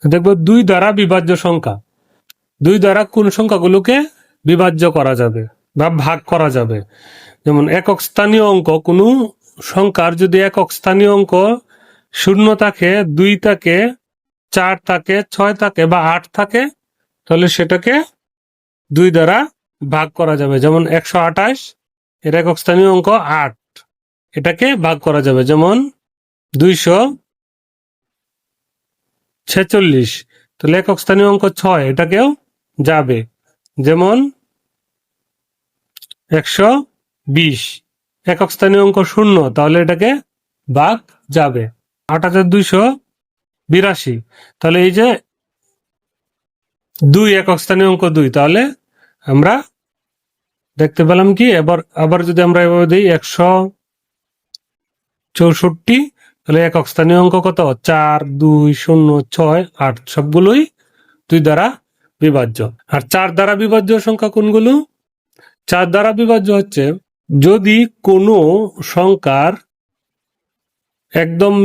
দেখবো 2 দ্বারা বিভাজ্য সংখ্যা। 2 দ্বারা কোন সংখ্যাগুলোকে বিভাজ্য করা যাবে বা ভাগ করা যাবে। যেমন একক স্থানীয় অঙ্ক, কোনো সংখ্যার যদি একক স্থানীয় অঙ্ক 0 থাকে, 2 থাকে, 4 থাকে, 6 থাকে বা 8 থাকে, তাহলে সেটাকে 2 দ্বারা ভাগ করা যাবে। যেমন 128 এর একক স্থানীয় অঙ্ক 8, এটাকে ভাগ করা যাবে। যেমন 246, তাহলে একক স্থানীয় অঙ্ক 6, এটাকেও যাবে। যেমন 120 একক স্থানীয় অঙ্ক 0, তাহলে এটাকে ভাগ যাবে। 8282, তাহলে এই যে 2 একক স্থানীয় অঙ্ক 2, তাহলে আমরা দেখতে পেলাম কি, আবার যদি আমরা এভাবে দিই 164, তাহলে একক স্থানীয় অঙ্ক কত? 4, 2, 0, 6, 8, সবগুলোই 2 দ্বারা বিভাজ্য। আর 4 দ্বারা বিভাজ্য সংখ্যা কোনগুলো? 4 দ্বারা বিভাজ্য হচ্ছে যদি কোনো সংখ্যার একদম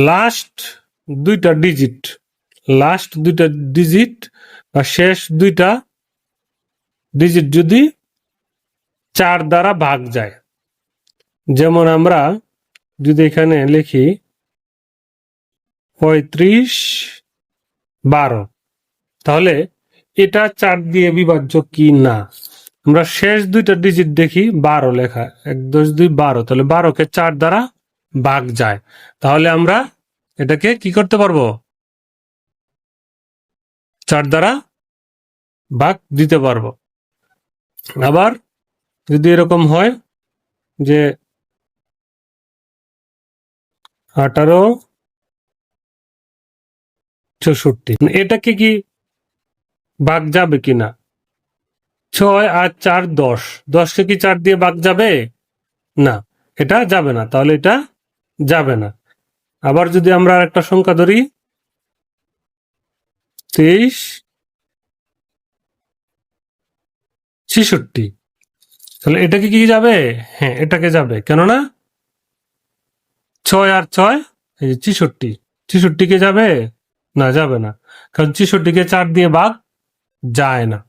লাস্ট দুইটা ডিজিট বা শেষ দুইটা ডিজিট যদি 4 দ্বারা ভাগ যায়। যেমন আমরা যদি এখানে লিখি 35, 12, তাহলে এটা 4 দিয়ে বিভাজ্য কি না। আমরা শেষ দুইটা ডিজিট দেখি, 12 লেখা, 1 10 2 12, তাহলে 12কে 4 দ্বারা ভাগ যায়। তাহলে আমরা এটাকে কি করতে পারবো? 4 দ্বারা ভাগ দিতে পারবো। আবার যদি এরকম হয় যে 18 64, এটাকে কি ভাগ যাবে কিনা? 6 আর 4 10, 10কে কি 4 দিয়ে ভাগ যাবে? না, এটা যাবে না, তাহলে এটা যাবে না। আবার যদি আমরা একটা সংখ্যা ধরি 23 66, তাহলে এটাকে কি যাবে? হ্যাঁ, এটাকে যাবে। কেননা 6 আর 6 এই যে 66, 66কে যাবে না, যাবে না, কারণ 66কে 4 দিয়ে ভাগ যায় না।